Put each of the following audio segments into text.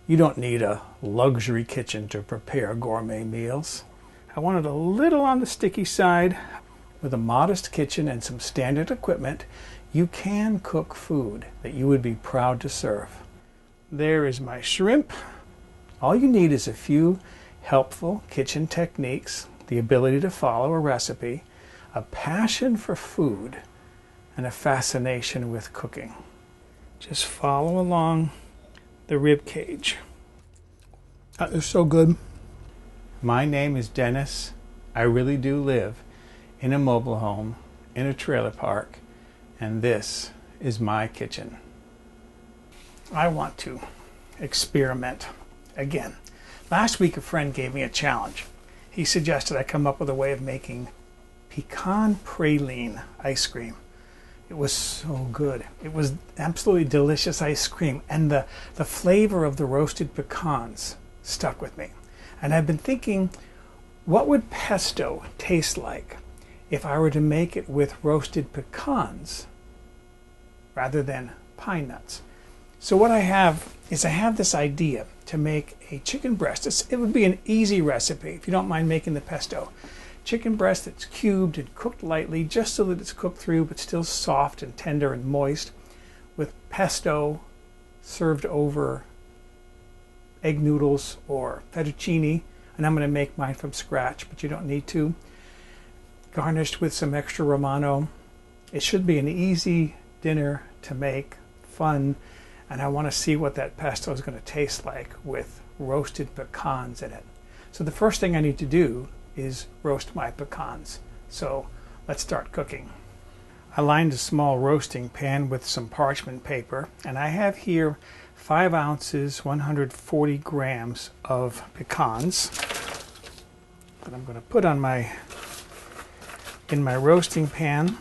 You don't need a luxury kitchen to prepare gourmet meals. I wanted a little on the sticky side. With a modest kitchen and some standard equipment, you can cook food that you would be proud to serve. There is my shrimp. All you need is a few helpful kitchen techniques, the ability to follow a recipe, a passion for food, and a fascination with cooking. Just follow along the rib cage. That is so good. My name is Dennis. I really do live in a mobile home, in a trailer park, and this is my kitchen. I want to experiment again. Last week a friend gave me a challenge. He suggested I come up with a way of making pecan praline ice cream. It was so good. It was absolutely delicious ice cream, and the flavor of the roasted pecans stuck with me. And I've been thinking, what would pesto taste like if I were to make it with roasted pecans rather than pine nuts? So what I have is this idea to make a chicken breast. It would be an easy recipe if you don't mind making the pesto. Chicken breast that's cubed and cooked lightly just so that it's cooked through but still soft and tender and moist, with pesto served over egg noodles or fettuccine. And I'm going to make mine from scratch, but you don't need to. Garnished with some extra Romano. It should be an easy dinner to make, fun, and I want to see what that pesto is going to taste like with roasted pecans in it. So the first thing I need to do is roast my pecans. So let's start cooking. I lined a small roasting pan with some parchment paper, and I have here 5 ounces, 140 grams of pecans that I'm going to put on in my roasting pan.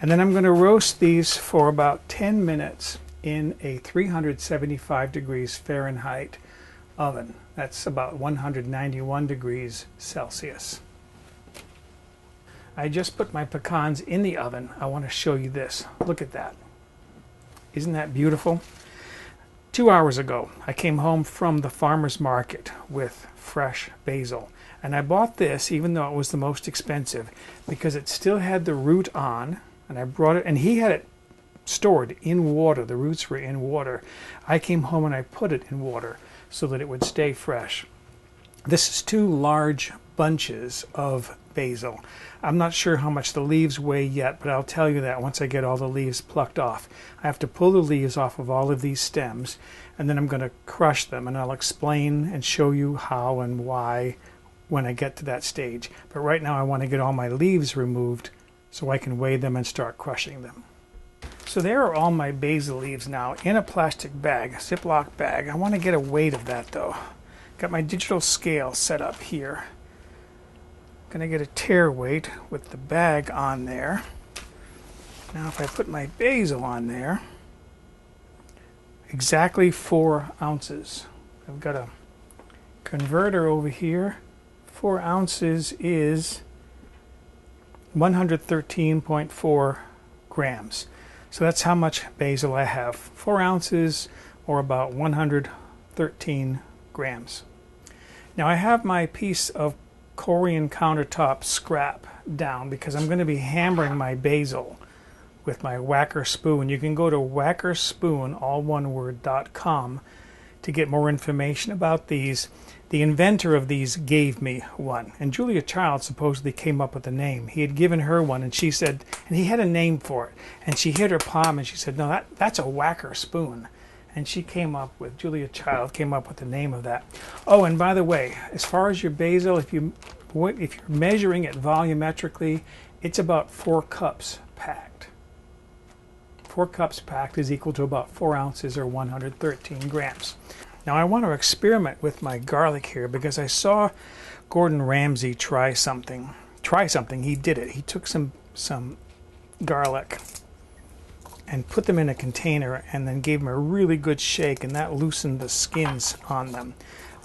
And then I'm going to roast these for about 10 minutes in a 375 degrees Fahrenheit oven. That's about 191 degrees Celsius. I just put my pecans in the oven. I want to show you this. Look at that. Isn't that beautiful? 2 hours ago, I came home from the farmer's market with fresh basil. And I bought this, even though it was the most expensive, because it still had the root on. And I brought it, and he had it stored in water. The roots were in water. I came home and I put it in water so that it would stay fresh. This is 2 large bunches of basil. I'm not sure how much the leaves weigh yet, but I'll tell you that once I get all the leaves plucked off. I have to pull the leaves off of all of these stems, and then I'm going to crush them, and I'll explain and show you how and why when I get to that stage. But right now I want to get all my leaves removed so I can weigh them and start crushing them. So there are all my basil leaves now in a plastic bag, a Ziploc bag. I want to get a weight of that though. Got my digital scale set up here. Gonna get a tare weight with the bag on there. Now if I put my basil on there, exactly 4 ounces. I've got a converter over here. 4 ounces is 113.4 grams. So that's how much basil I have. 4 ounces, or about 113 grams. Now I have my piece of Korean countertop scrap down because I'm going to be hammering my basil with my whacker spoon. You can go to whackerspoon.com to get more information about these. The inventor of these gave me one, and Julia Child supposedly came up with the name. He had given her one, and she said, and he had a name for it, and she hit her palm and she said, no, that's a whacker spoon. And she came up with, Julia Child came up with the name of that. Oh, and by the way, as far as your basil, if you're measuring it volumetrically, it's about 4 cups packed. 4 cups packed is equal to about 4 ounces or 113 grams. Now I want to experiment with my garlic here because I saw Gordon Ramsay try something. He did it. He took some garlic and put them in a container and then gave them a really good shake, and that loosened the skins on them.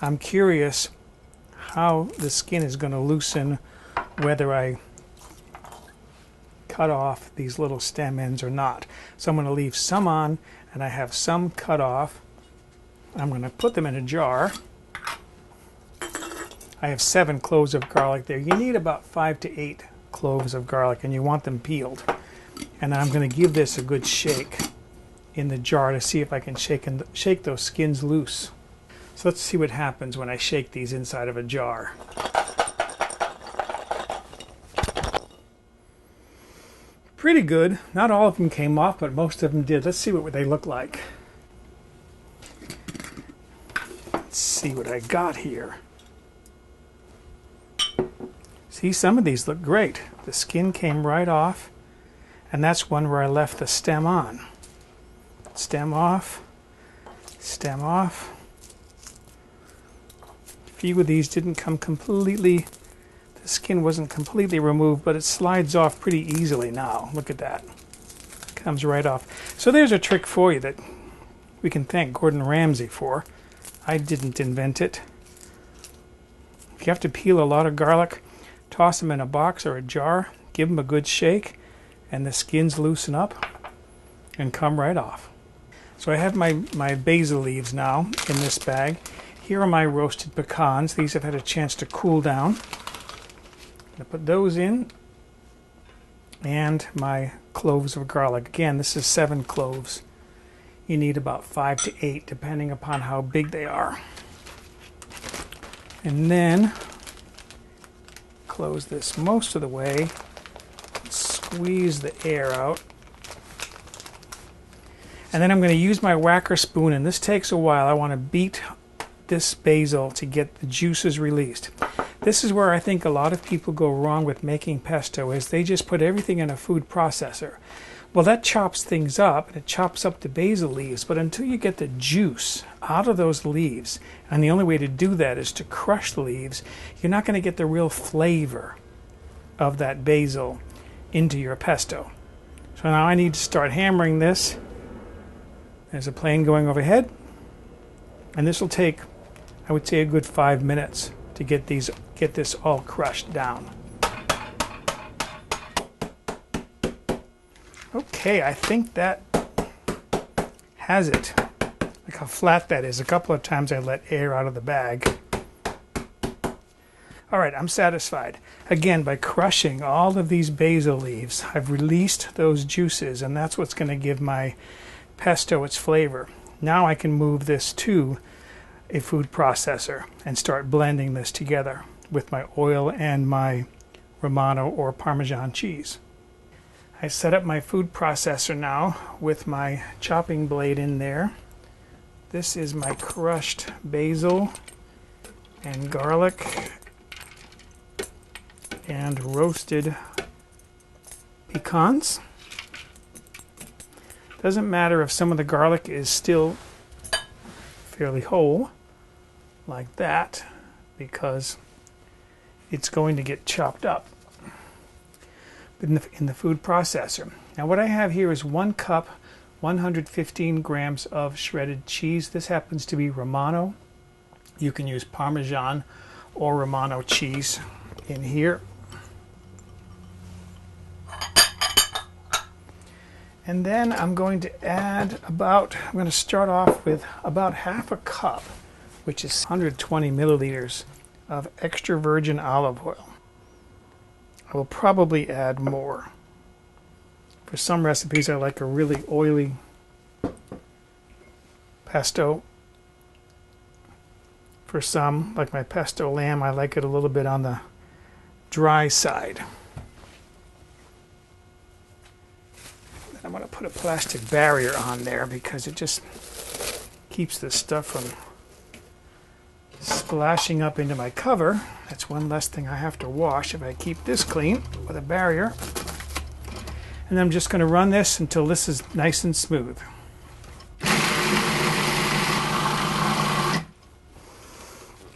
I'm curious how the skin is going to loosen, whether I cut off these little stem ends or not. So I'm going to leave some on, and I have some cut off. I'm going to put them in a jar. I have 7 cloves of garlic there. You need about 5 to 8 cloves of garlic, and you want them peeled. And I'm going to give this a good shake in the jar to see if I can shake those skins loose. So let's see what happens when I shake these inside of a jar. Pretty good. Not all of them came off, but most of them did. Let's see what they look like. Let's see what I got here. See, some of these look great. The skin came right off, and that's one where I left the stem on. Stem off, stem off. A few of these didn't come completely, the skin wasn't completely removed, but it slides off pretty easily now. Look at that. Comes right off. So there's a trick for you that we can thank Gordon Ramsay for. I didn't invent it. If you have to peel a lot of garlic, toss them in a box or a jar, give them a good shake, and the skins loosen up and come right off. So I have my basil leaves now in this bag. Here are my roasted pecans. These have had a chance to cool down. I'm going to put those in. And my cloves of garlic. Again, this is 7 cloves. You need about 5 to 8 depending upon how big they are. And then close this most of the way. Squeeze the air out. And then I'm going to use my whacker spoon, and this takes a while. I want to beat this basil to get the juices released. This is where I think a lot of people go wrong with making pesto, is they just put everything in a food processor. Well, that chops things up, and it chops up the basil leaves, but until you get the juice out of those leaves, and the only way to do that is to crush the leaves, you're not going to get the real flavor of that basil into your pesto. So now I need to start hammering this. There's a plane going overhead, and this will take, I would say, a good 5 minutes to get this all crushed down. Okay, I think that has it. Look how flat that is. A couple of times I let air out of the bag. All right, I'm satisfied. Again, by crushing all of these basil leaves, I've released those juices, and that's what's going to give my pesto its flavor. Now I can move this to a food processor and start blending this together with my oil and my Romano or Parmesan cheese. I set up my food processor now with my chopping blade in there. This is my crushed basil and garlic and roasted pecans. Doesn't matter if some of the garlic is still fairly whole, like that, because it's going to get chopped up in the food processor. Now what I have here is 1 cup, 115 grams of shredded cheese. This happens to be Romano. You can use Parmesan or Romano cheese in here. And then I'm going to add I'm going to start off with about half a cup, which is 120 milliliters of extra virgin olive oil. I will probably add more. For some recipes, I like a really oily pesto. For some, like my pesto lamb, I like it a little bit on the dry side. I'm going to put a plastic barrier on there because it just keeps this stuff from splashing up into my cover. That's one less thing I have to wash if I keep this clean with a barrier. And I'm just going to run this until this is nice and smooth.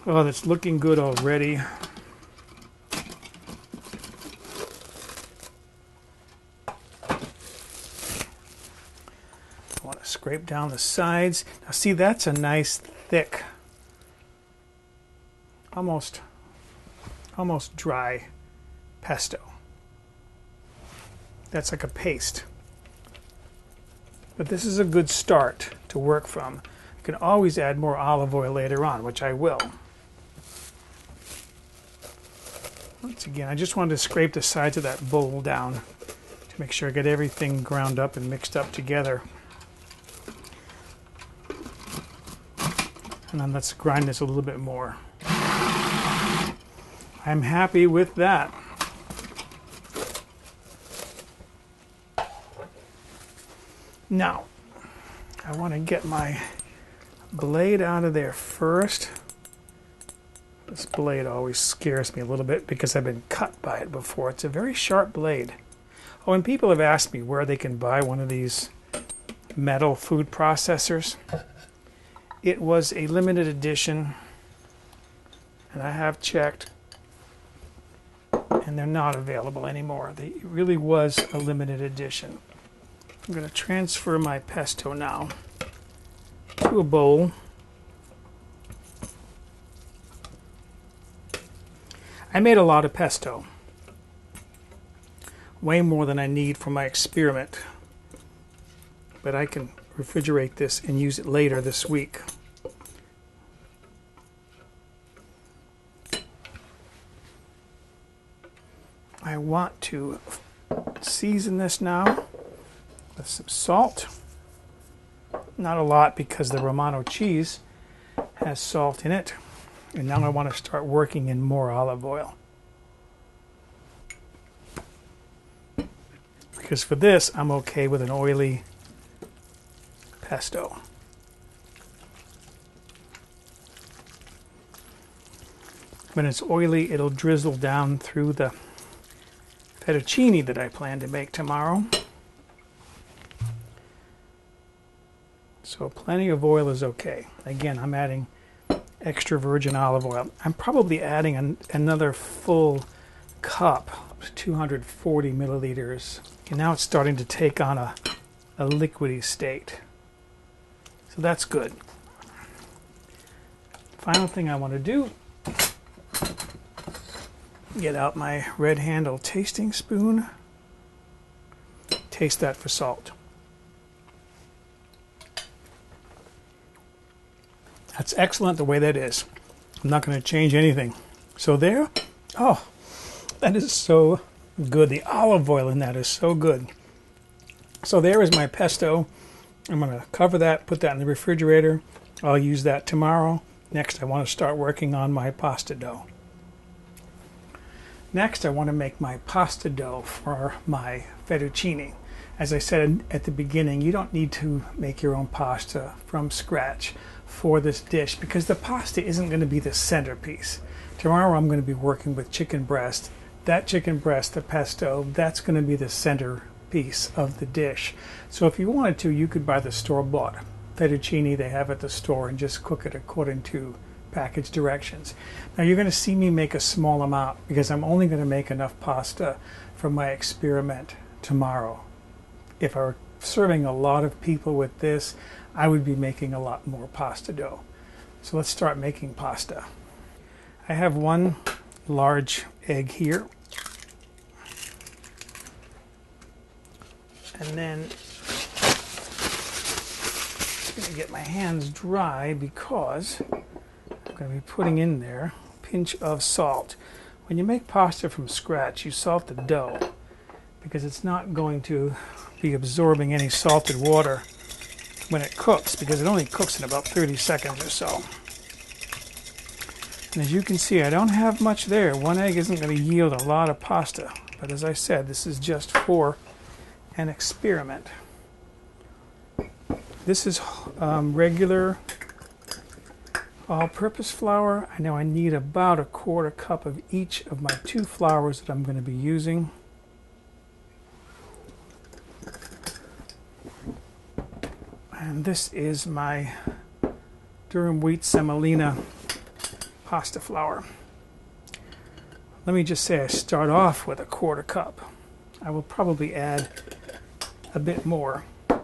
Oh, that's looking good already. Scrape down the sides. Now see, that's a nice thick, almost dry pesto. That's like a paste. But this is a good start to work from. can always add more olive oil later on, which I will. Once again, I just wanted to scrape the sides of that bowl down to make sure I get everything ground up and mixed up together. And then let's grind this a little bit more. I'm happy with that. Now, I want to get my blade out of there first. This blade always scares me a little bit because I've been cut by it before. It's a very sharp blade. Oh, and people have asked me where they can buy one of these metal food processors. It was a limited edition, and I have checked, and they're not available anymore. It really was a limited edition. I'm going to transfer my pesto now to a bowl. I made a lot of pesto, way more than I need for my experiment, but I can refrigerate this and use it later this week. I want to season this now with some salt. Not a lot because the Romano cheese has salt in it. And now I want to start working in more olive oil. Because for this, I'm okay with an oily pesto. When it's oily, it'll drizzle down through the fettuccine that I plan to make tomorrow. So plenty of oil is okay. Again, I'm adding extra virgin olive oil. I'm probably adding another full cup, 240 milliliters. And now it's starting to take on a liquidy state. So that's good. Final thing I want to do, get out my red handle tasting spoon. Taste that for salt. That's excellent the way that is. I'm not going to change anything. So there, oh, that is so good. The olive oil in that is so good. So there is my pesto. I'm going to cover that, put that in the refrigerator. I'll use that tomorrow. Next, I want to start working on my pasta dough. Next, I want to make my pasta dough for my fettuccine. As I said at the beginning, you don't need to make your own pasta from scratch for this dish because the pasta isn't going to be the centerpiece. Tomorrow I'm going to be working with chicken breast. That chicken breast, the pesto, that's going to be the centerpiece of the dish. So if you wanted to, you could buy the store-bought fettuccine they have at the store and just cook it according to package directions. Now you're going to see me make a small amount because I'm only going to make enough pasta for my experiment tomorrow. If I were serving a lot of people with this, I would be making a lot more pasta dough. So let's start making pasta. I have one large egg here. And then I'm going to get my hands dry because I'm going to be putting in there a pinch of salt. When you make pasta from scratch, you salt the dough because it's not going to be absorbing any salted water when it cooks because it only cooks in about 30 seconds or so. And as you can see, I don't have much there. One egg isn't going to yield a lot of pasta, but as I said, this is just for an experiment. This is regular all-purpose flour. I know I need about a quarter cup of each of my 2 flours that I'm going to be using. And this is my durum wheat semolina pasta flour. Let me just say I start off with a quarter cup. I will probably add a bit more. I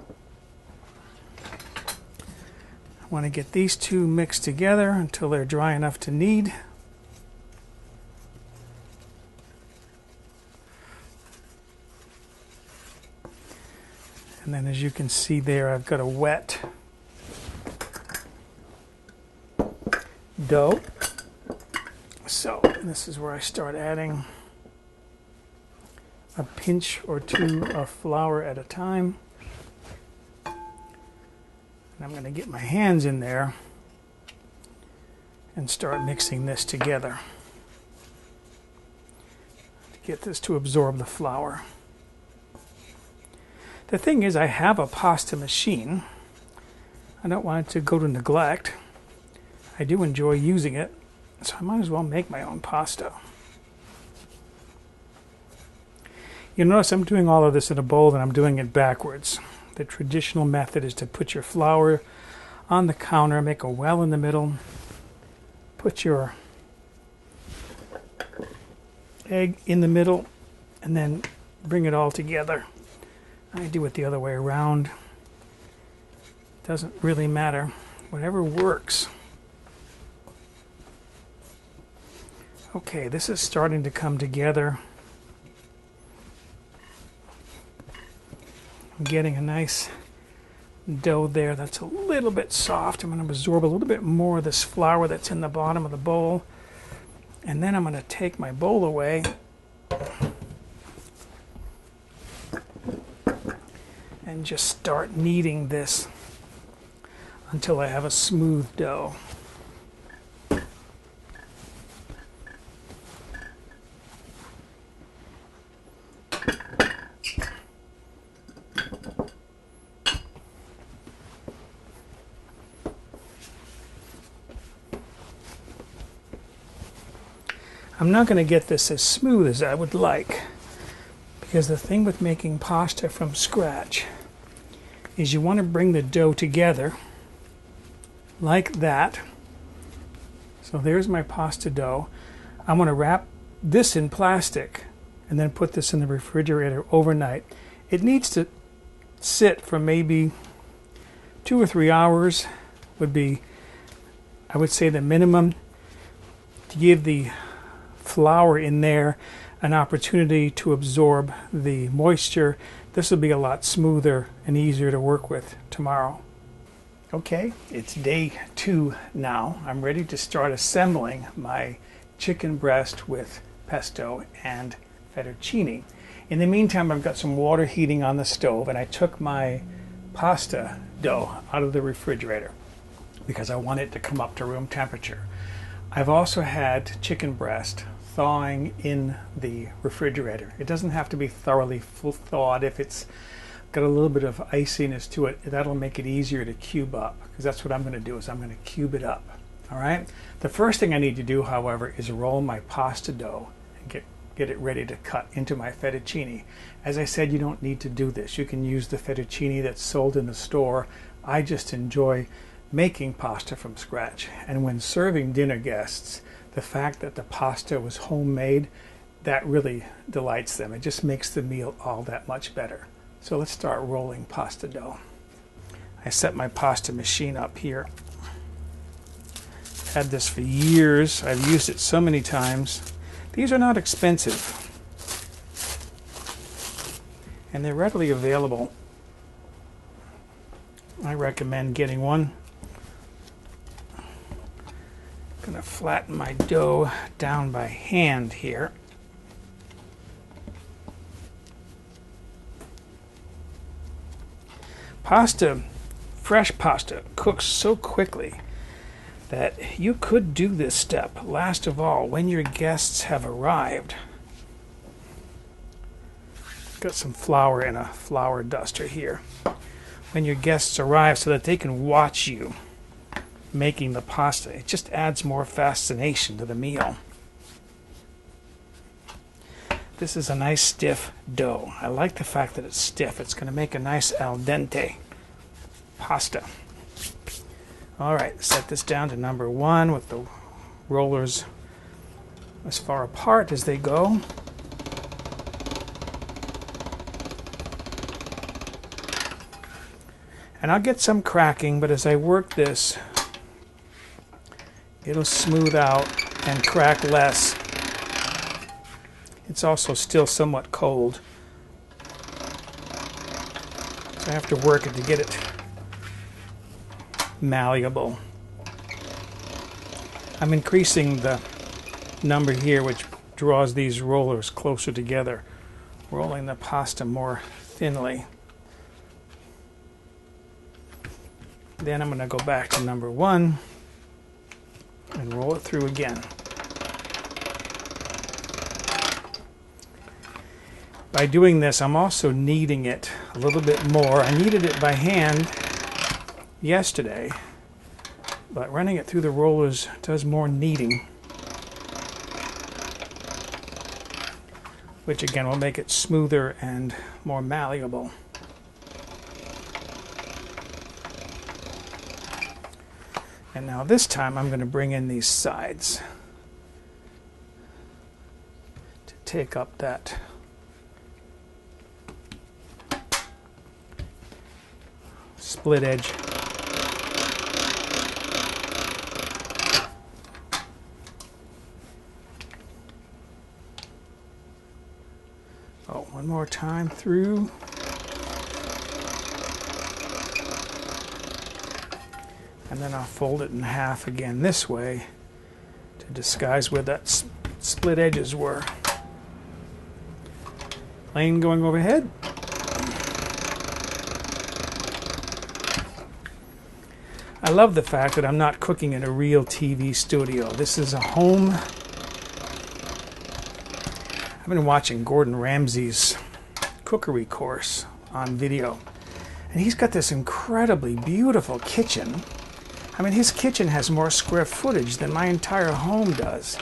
want to get these two mixed together until they're dry enough to knead. And then as you can see there, I've got a wet dough. So this is where I start adding a pinch or two of flour at a time. And I'm going to get my hands in there and start mixing this together to get this to absorb the flour. The thing is, I have a pasta machine. I don't want it to go to neglect. I do enjoy using it, so I might as well make my own pasta. You'll notice I'm doing all of this in a bowl and I'm doing it backwards. The traditional method is to put your flour on the counter, make a well in the middle, put your egg in the middle, and then bring it all together. I do it the other way around. Doesn't really matter. Whatever works. Okay, this is starting to come together. I'm getting a nice dough there that's a little bit soft. I'm going to absorb a little bit more of this flour that's in the bottom of the bowl. And then I'm going to take my bowl away and just start kneading this until I have a smooth dough. I'm not going to get this as smooth as I would like, because the thing with making pasta from scratch is you want to bring the dough together like that. So there's my pasta dough. I'm going to wrap this in plastic and then put this in the refrigerator overnight. It needs to sit for maybe 2 or 3 hours would be, I would say, the minimum, to give the flour in there an opportunity to absorb the moisture. This will be a lot smoother and easier to work with tomorrow. Okay, it's day 2 now. I'm ready to start assembling my chicken breast with pesto and fettuccine. In the meantime, I've got some water heating on the stove, and I took my pasta dough out of the refrigerator because I want it to come up to room temperature. I've also had chicken breast thawing in the refrigerator. It doesn't have to be thoroughly full thawed. If it's got a little bit of iciness to it, that'll make it easier to cube up, because that's what I'm going to do, is I'm going to cube it up. All right. The first thing I need to do, however, is roll my pasta dough and get it ready to cut into my fettuccine. As I said, you don't need to do this. You can use the fettuccine that's sold in the store. I just enjoy making pasta from scratch, and when serving dinner guests, the fact that the pasta was homemade, that really delights them. It just makes the meal all that much better. So let's start rolling pasta dough. I set my pasta machine up here. I've had this for years. I've used it so many times. These are not expensive, and they're readily available. I recommend getting one. I'm going to flatten my dough down by hand here. Pasta, fresh pasta, cooks so quickly that you could do this step last of all when your guests have arrived. Got some flour in a flour duster here. When your guests arrive, so that they can watch you making the pasta. It just adds more fascination to the meal. This is a nice stiff dough. I like the fact that it's stiff. It's going to make a nice al dente pasta. All right, set this down to number 1 with the rollers as far apart as they go. And I'll get some cracking, but as I work this, it'll smooth out and crack less. It's also still somewhat cold, so I have to work it to get it malleable. I'm increasing the number here, which draws these rollers closer together, rolling the pasta more thinly. Then I'm going to go back to number 1 and roll it through again. By doing this, I'm also kneading it a little bit more. I kneaded it by hand yesterday, but running it through the rollers does more kneading, which again will make it smoother and more malleable. And now this time I'm going to bring in these sides to take up that split edge. Oh, one more time through. And then I'll fold it in half again this way to disguise where that split edges were. Plane going overhead. I love the fact that I'm not cooking in a real TV studio. This is a home. I've been watching Gordon Ramsay's cookery course on video, and he's got this incredibly beautiful kitchen. I mean, his kitchen has more square footage than my entire home does.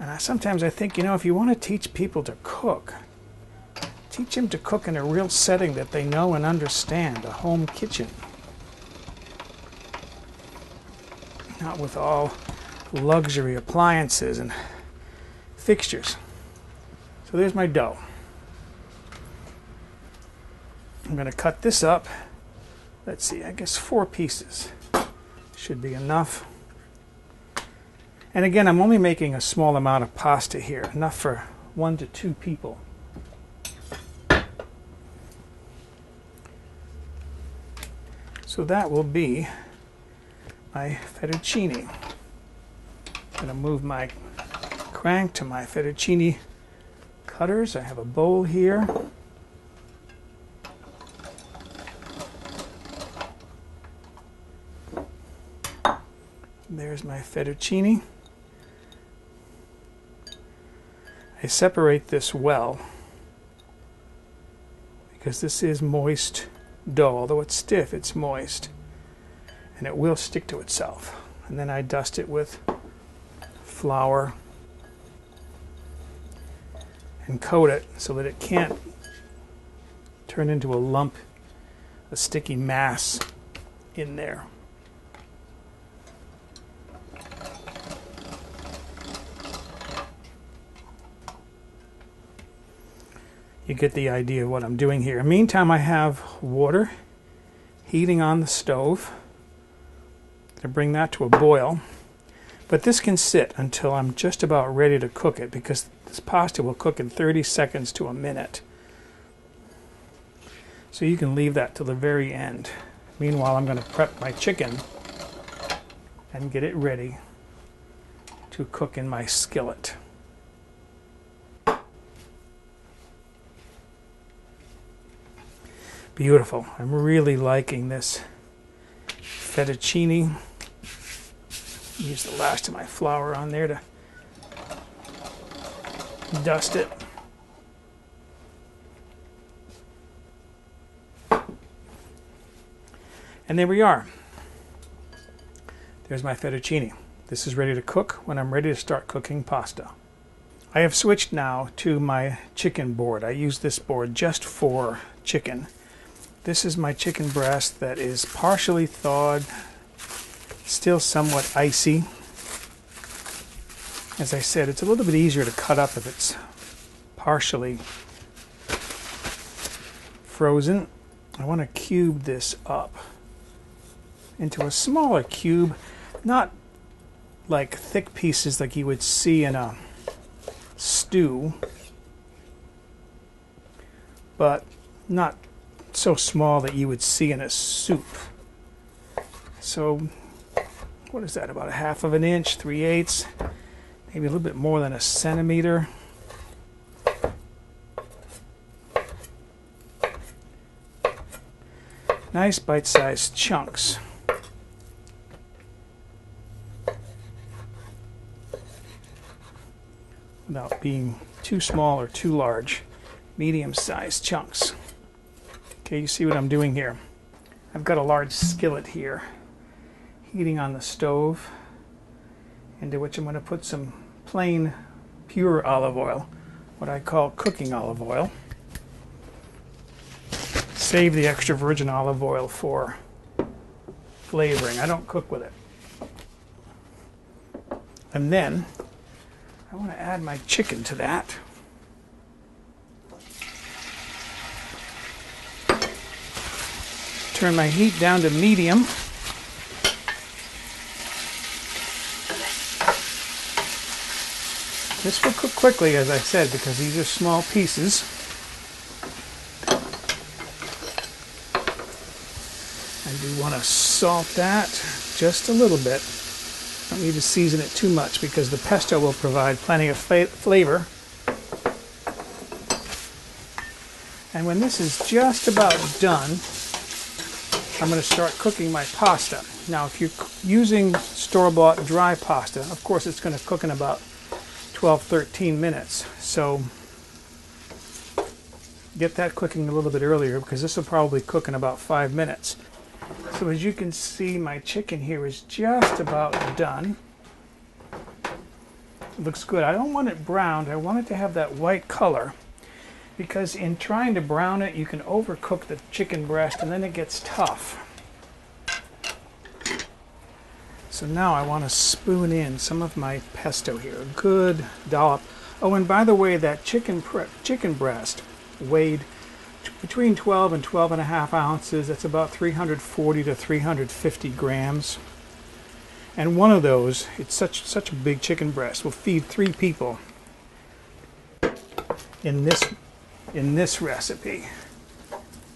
And sometimes I think, you know, if you want to teach people to cook, teach them to cook in a real setting that they know and understand, a home kitchen. Not with all luxury appliances and fixtures. So there's my dough. I'm going to cut this up. Let's see, I guess 4 pieces should be enough. And again, I'm only making a small amount of pasta here, enough for 1 to 2 people. So that will be my fettuccine. I'm going to move my crank to my fettuccine cutters. I have a bowl here. There's my fettuccine. I separate this well because this is moist dough. Although it's stiff, it's moist, and it will stick to itself. And then I dust it with flour and coat it so that it can't turn into a lump, a sticky mass in there. You get the idea of what I'm doing here. Meantime, I have water heating on the stove. To bring that to a boil. But this can sit until I'm just about ready to cook it, because this pasta will cook in 30 seconds to a minute. So you can leave that till the very end. Meanwhile, I'm going to prep my chicken and get it ready to cook in my skillet. Beautiful. I'm really liking this fettuccine. Use the last of my flour on there to dust it. And there we are. There's my fettuccine. This is ready to cook when I'm ready to start cooking pasta. I have switched now to my chicken board. I use this board just for chicken. This is my chicken breast that is partially thawed, still somewhat icy. As I said, it's a little bit easier to cut up if it's partially frozen. I want to cube this up into a smaller cube, not like thick pieces like you would see in a stew, but not so small that you would see in a soup. So what is that, about a half of an inch, 3/8, maybe a little bit more than a centimeter. Nice bite-sized chunks. Without being too small or too large. Medium-sized chunks. Okay, you see what I'm doing here. I've got a large skillet here, heating on the stove, into which I'm going to put some plain, pure olive oil, what I call cooking olive oil. Save the extra virgin olive oil for flavoring. I don't cook with it. And then I want to add my chicken to that. Turn my heat down to medium. This will cook quickly, as I said, because these are small pieces. I do want to salt that just a little bit. Don't need to season it too much because the pesto will provide plenty of flavor. And when this is just about done, I'm going to start cooking my pasta. Now, if you're using store-bought dry pasta, of course it's going to cook in about 12-13 minutes. So get that cooking a little bit earlier because this will probably cook in about 5 minutes. So as you can see, my chicken here is just about done. It looks good. I don't want it browned. I want it to have that white color, because in trying to brown it, you can overcook the chicken breast and then it gets tough. So now I want to spoon in some of my pesto here, a good dollop. Oh, and by the way, that chicken breast weighed between 12 and 12.5 ounces. That's about 340 to 350 grams. And one of those, it's such a big chicken breast, will feed 3 people in this recipe.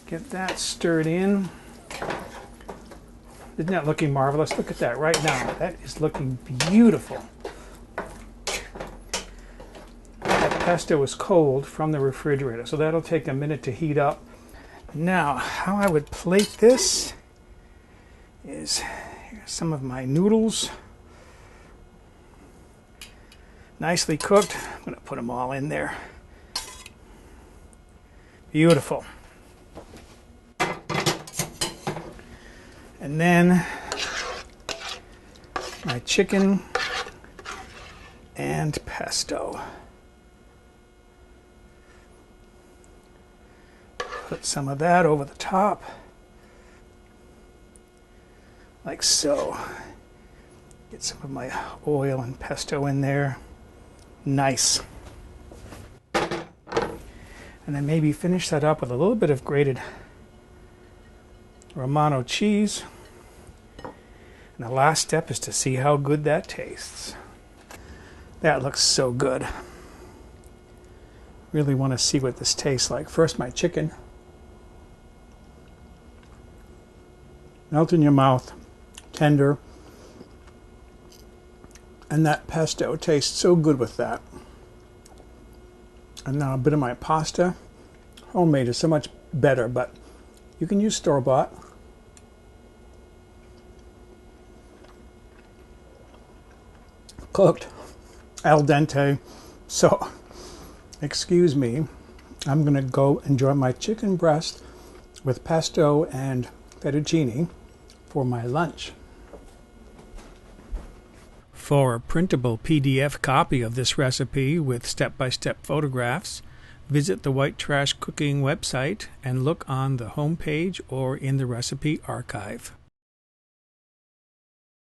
Get that stirred in. Isn't that looking marvelous? Look at that right now. That is looking beautiful. That pesto is cold from the refrigerator, so that'll take a minute to heat up. Now, how I would plate this is, here's some of my noodles. Nicely cooked. I'm going to put them all in there. Beautiful. And then my chicken and pesto. Put some of that over the top, like so. Get some of my oil and pesto in there. Nice. And then maybe finish that up with a little bit of grated Romano cheese. And the last step is to see how good that tastes. That looks so good. Really want to see what this tastes like. First, my chicken. Melt in your mouth, tender. And that pesto tastes so good with that. And now a bit of my pasta. Homemade is so much better, but you can use store-bought. Cooked al dente. So, excuse me, I'm going to go enjoy my chicken breast with pesto and fettuccine for my lunch. For a printable PDF copy of this recipe with step-by-step photographs, visit the White Trash Cooking website and look on the home page or in the recipe archive.